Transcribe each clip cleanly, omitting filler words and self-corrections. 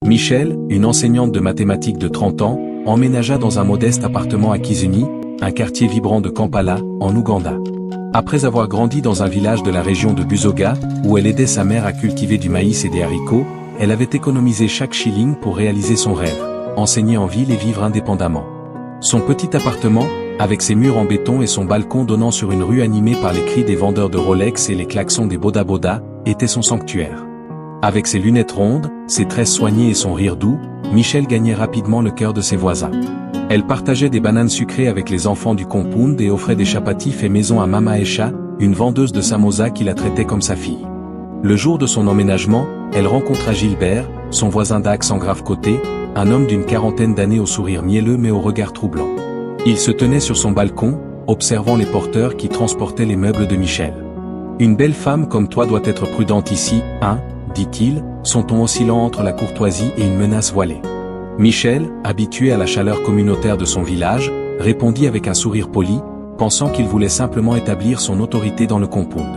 Michel, une enseignante de mathématiques de 30 ans, emménagea dans un modeste appartement à Kizuni, un quartier vibrant de Kampala, en Ouganda. Après avoir grandi dans un village de la région de Busoga, où elle aidait sa mère à cultiver du maïs et des haricots, elle avait économisé chaque shilling pour réaliser son rêve, enseigner en ville et vivre indépendamment. Son petit appartement, avec ses murs en béton et son balcon donnant sur une rue animée par les cris des vendeurs de Rolex et les klaxons des Boda Boda, était son sanctuaire. Avec ses lunettes rondes, ses tresses soignées et son rire doux, Michel gagnait rapidement le cœur de ses voisins. Elle partageait des bananes sucrées avec les enfants du compound et offrait des chapatis faits maison à Mama Esha, une vendeuse de samosa qui la traitait comme sa fille. Le jour de son emménagement, elle rencontra Gilbert, son voisin d'accent grave côté, un homme d'une quarantaine d'années au sourire mielleux mais au regard troublant. Il se tenait sur son balcon, observant les porteurs qui transportaient les meubles de Michel. « Une belle femme comme toi doit être prudente ici, hein ?» dit-il, son ton oscillant entre la courtoisie et une menace voilée. Michel, habitué à la chaleur communautaire de son village, répondit avec un sourire poli, pensant qu'il voulait simplement établir son autorité dans le compound.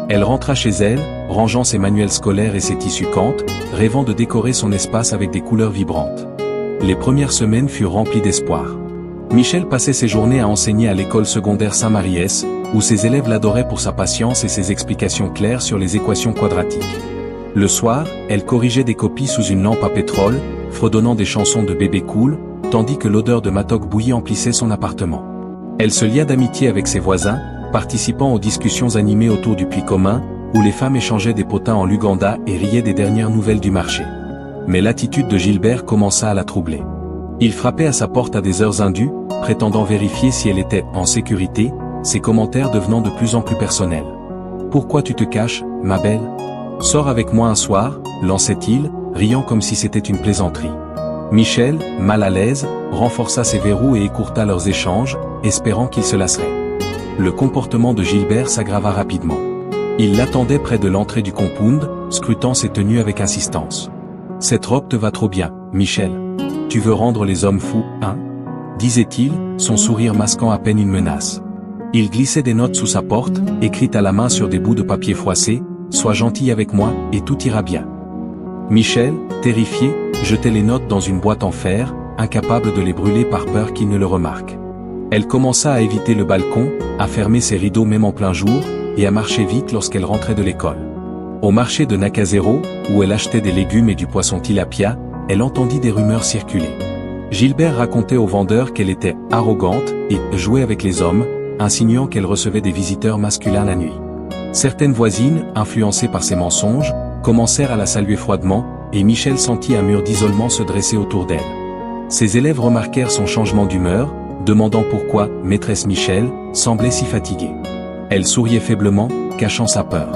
Elle rentra chez elle, rangeant ses manuels scolaires et ses tissus cantes, rêvant de décorer son espace avec des couleurs vibrantes. Les premières semaines furent remplies d'espoir. Michel passait ses journées à enseigner à l'école secondaire Saint-Mariès, où ses élèves l'adoraient pour sa patience et ses explications claires sur les équations quadratiques. Le soir, elle corrigeait des copies sous une lampe à pétrole, fredonnant des chansons de bébé cool, tandis que l'odeur de matok bouillie emplissait son appartement. Elle se lia d'amitié avec ses voisins, participant aux discussions animées autour du puits commun, où les femmes échangeaient des potins en Luganda et riaient des dernières nouvelles du marché. Mais l'attitude de Gilbert commença à la troubler. Il frappait à sa porte à des heures indues, prétendant vérifier si elle était en sécurité, ses commentaires devenant de plus en plus personnels. « Pourquoi tu te caches, ma belle ? Sors avec moi un soir », lançait-il, riant comme si c'était une plaisanterie. Michel, mal à l'aise, renforça ses verrous et écourta leurs échanges, espérant qu'ils se lasseraient. Le comportement de Gilbert s'aggrava rapidement. Il l'attendait près de l'entrée du compound, scrutant ses tenues avec insistance. « Cette robe te va trop bien, Michel. Tu veux rendre les hommes fous, hein ?» disait-il, son sourire masquant à peine une menace. Il glissait des notes sous sa porte, écrites à la main sur des bouts de papier froissé, « Sois gentil avec moi, et tout ira bien. » Michel, terrifié, jetait les notes dans une boîte en fer, incapable de les brûler par peur qu'il ne le remarque. Elle commença à éviter le balcon, à fermer ses rideaux même en plein jour, et à marcher vite lorsqu'elle rentrait de l'école. Au marché de Nakazero, où elle achetait des légumes et du poisson tilapia, elle entendit des rumeurs circuler. Gilbert racontait aux vendeurs qu'elle était arrogante et jouait avec les hommes, insinuant qu'elle recevait des visiteurs masculins la nuit. Certaines voisines, influencées par ses mensonges, commencèrent à la saluer froidement, et Michel sentit un mur d'isolement se dresser autour d'elle. Ses élèves remarquèrent son changement d'humeur, demandant pourquoi maîtresse Michel semblait si fatiguée. Elle souriait faiblement, cachant sa peur.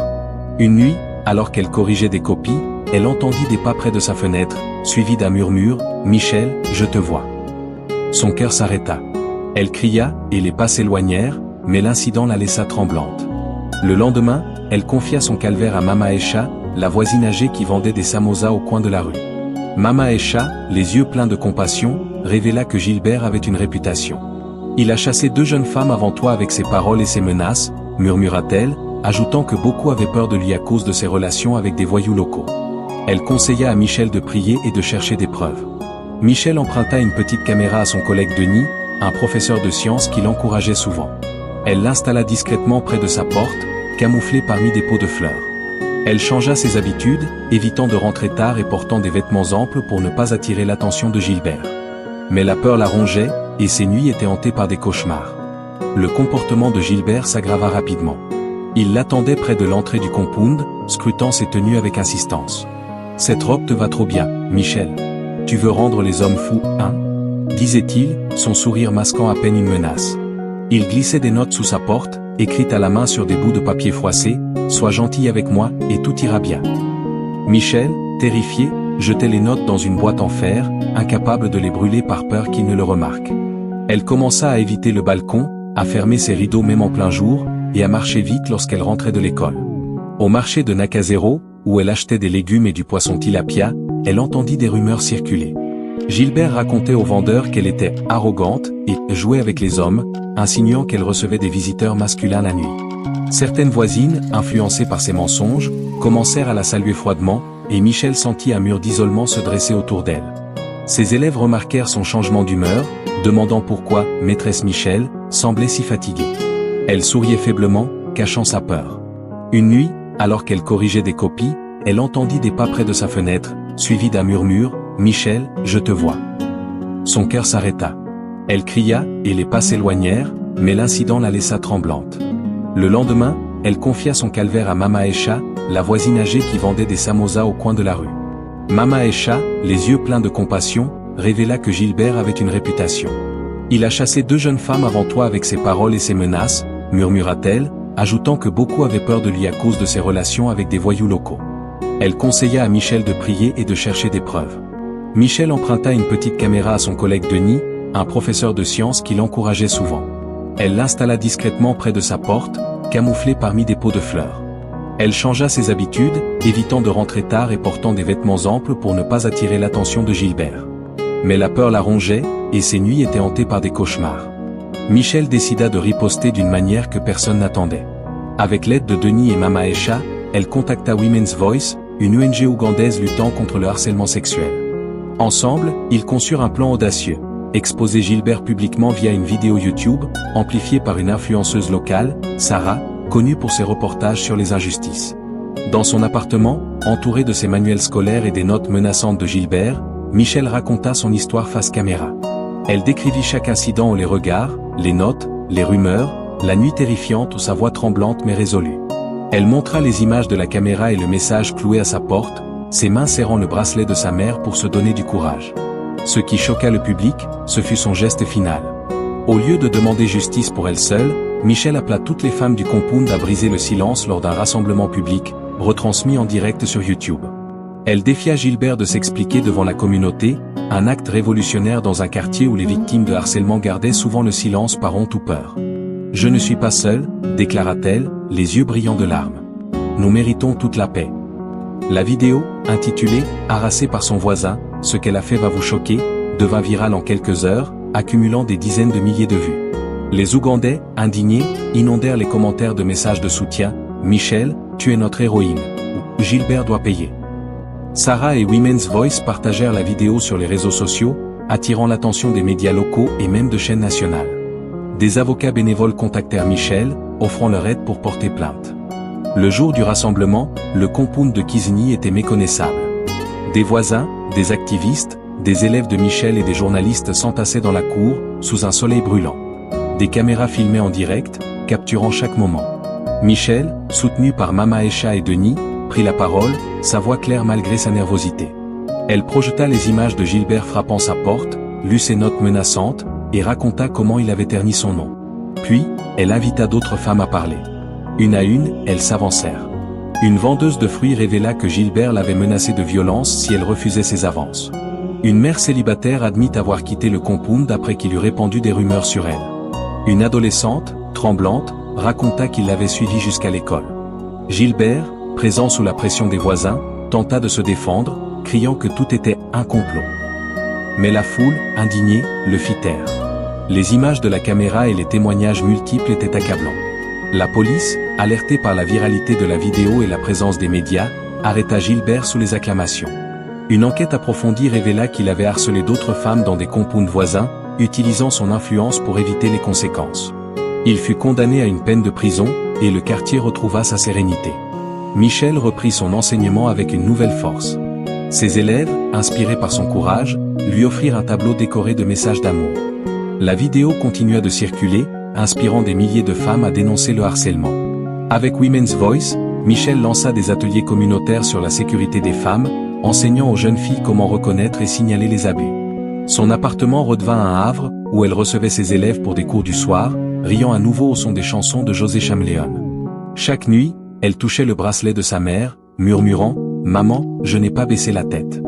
Une nuit, alors qu'elle corrigeait des copies, elle entendit des pas près de sa fenêtre, suivis d'un murmure, « Michel, je te vois. » Son cœur s'arrêta. Elle cria, et les pas s'éloignèrent, mais l'incident la laissa tremblante. Le lendemain, elle confia son calvaire à Mama Esha, la voisine âgée qui vendait des samosas au coin de la rue. Mama Esha, les yeux pleins de compassion, révéla que Gilbert avait une réputation. « Il a chassé 2 jeunes femmes avant toi avec ses paroles et ses menaces », murmura-t-elle, ajoutant que beaucoup avaient peur de lui à cause de ses relations avec des voyous locaux. Elle conseilla à Michel de prier et de chercher des preuves. Michel emprunta une petite caméra à son collègue Denis, un professeur de sciences qui l'encourageait souvent. Elle l'installa discrètement près de sa porte, camouflée parmi des pots de fleurs. Elle changea ses habitudes, évitant de rentrer tard et portant des vêtements amples pour ne pas attirer l'attention de Gilbert. Mais la peur la rongeait, et ses nuits étaient hantées par des cauchemars. Le comportement de Gilbert s'aggrava rapidement. Il l'attendait près de l'entrée du compound, scrutant ses tenues avec insistance. « Cette robe te va trop bien, Michel. Tu veux rendre les hommes fous, hein ?» disait-il, son sourire masquant à peine une menace. Il glissait des notes sous sa porte, écrites à la main sur des bouts de papier froissé, « Sois gentil avec moi, et tout ira bien. » Michel, terrifié, jetait les notes dans une boîte en fer, incapable de les brûler par peur qu'il ne le remarque. Elle commença à éviter le balcon, à fermer ses rideaux même en plein jour, et à marcher vite lorsqu'elle rentrait de l'école. Au marché de Nakazero, où elle achetait des légumes et du poisson tilapia, elle entendit des rumeurs circuler. Gilbert racontait aux vendeurs qu'elle était arrogante et jouait avec les hommes, insinuant qu'elle recevait des visiteurs masculins la nuit. Certaines voisines, influencées par ses mensonges, commencèrent à la saluer froidement, et Michel sentit un mur d'isolement se dresser autour d'elle. Ses élèves remarquèrent son changement d'humeur, demandant pourquoi maîtresse Michel semblait si fatiguée. Elle souriait faiblement, cachant sa peur. Une nuit, alors qu'elle corrigeait des copies, elle entendit des pas près de sa fenêtre, suivis d'un murmure, « Michel, je te vois ». Son cœur s'arrêta. Elle cria, et les pas s'éloignèrent, mais l'incident la laissa tremblante. Le lendemain, elle confia son calvaire à Mama Aïcha, la voisine âgée qui vendait des samosas au coin de la rue. Mama Aïcha, les yeux pleins de compassion, révéla que Gilbert avait une réputation. « Il a chassé 2 jeunes femmes avant toi avec ses paroles et ses menaces », murmura-t-elle, ajoutant que beaucoup avaient peur de lui à cause de ses relations avec des voyous locaux. Elle conseilla à Michel de prier et de chercher des preuves. Michel emprunta une petite caméra à son collègue Denis, un professeur de sciences qui l'encourageait souvent. Elle l'installa discrètement près de sa porte, camouflée parmi des pots de fleurs. Elle changea ses habitudes, évitant de rentrer tard et portant des vêtements amples pour ne pas attirer l'attention de Gilbert. Mais la peur la rongeait, et ses nuits étaient hantées par des cauchemars. Michel décida de riposter d'une manière que personne n'attendait. Avec l'aide de Denis et Mama Aïcha, elle contacta Women's Voice, une ONG ougandaise luttant contre le harcèlement sexuel. Ensemble, ils conçurent un plan audacieux. Exposer Gilbert publiquement via une vidéo YouTube, amplifiée par une influenceuse locale, Sarah, connue pour ses reportages sur les injustices. Dans son appartement, entouré de ses manuels scolaires et des notes menaçantes de Gilbert, Michel raconta son histoire face caméra. Elle décrivit chaque incident ou les regards, les notes, les rumeurs, la nuit terrifiante ou sa voix tremblante mais résolue. Elle montra les images de la caméra et le message cloué à sa porte, ses mains serrant le bracelet de sa mère pour se donner du courage. Ce qui choqua le public, ce fut son geste final. Au lieu de demander justice pour elle seule, Michel appela toutes les femmes du compound à briser le silence lors d'un rassemblement public, retransmis en direct sur YouTube. Elle défia Gilbert de s'expliquer devant la communauté, un acte révolutionnaire dans un quartier où les victimes de harcèlement gardaient souvent le silence par honte ou peur. « Je ne suis pas seule », déclara-t-elle, les yeux brillants de larmes. « Nous méritons toute la paix. » La vidéo, intitulée « Harassée par son voisin, ce qu'elle a fait va vous choquer », devint virale en quelques heures, accumulant des dizaines de milliers de vues. Les Ougandais, indignés, inondèrent les commentaires de messages de soutien, « Michel, tu es notre héroïne » ou « Gilbert doit payer ». Sarah et Women's Voice partagèrent la vidéo sur les réseaux sociaux, attirant l'attention des médias locaux et même de chaînes nationales. Des avocats bénévoles contactèrent Michel, offrant leur aide pour porter plainte. Le jour du rassemblement, le compound de Kizini était méconnaissable. Des voisins, des activistes, des élèves de Michel et des journalistes s'entassaient dans la cour, sous un soleil brûlant. Des caméras filmaient en direct, capturant chaque moment. Michel, soutenu par Mama Aïcha et Denis, prit la parole, sa voix claire malgré sa nervosité. Elle projeta les images de Gilbert frappant sa porte, lut ses notes menaçantes, et raconta comment il avait terni son nom. Puis, elle invita d'autres femmes à parler. Une à une, elles s'avancèrent. Une vendeuse de fruits révéla que Gilbert l'avait menacée de violence si elle refusait ses avances. Une mère célibataire admit avoir quitté le compound après qu'il eut répandu des rumeurs sur elle. Une adolescente, tremblante, raconta qu'il l'avait suivie jusqu'à l'école. Gilbert, présent sous la pression des voisins, tenta de se défendre, criant que tout était un complot. Mais la foule, indignée, le fit taire. Les images de la caméra et les témoignages multiples étaient accablants. La police, alertée par la viralité de la vidéo et la présence des médias, arrêta Gilbert sous les acclamations. Une enquête approfondie révéla qu'il avait harcelé d'autres femmes dans des compounds voisins, utilisant son influence pour éviter les conséquences. Il fut condamné à une peine de prison, et le quartier retrouva sa sérénité. Michel reprit son enseignement avec une nouvelle force. Ses élèves, inspirés par son courage, lui offrirent un tableau décoré de messages d'amour. La vidéo continua de circuler, inspirant des milliers de femmes à dénoncer le harcèlement. Avec Women's Voice, Michel lança des ateliers communautaires sur la sécurité des femmes, enseignant aux jeunes filles comment reconnaître et signaler les abus. Son appartement redevint un havre, où elle recevait ses élèves pour des cours du soir, riant à nouveau au son des chansons de José Chameleon. Chaque nuit, elle touchait le bracelet de sa mère, murmurant « Maman, je n'ai pas baissé la tête ».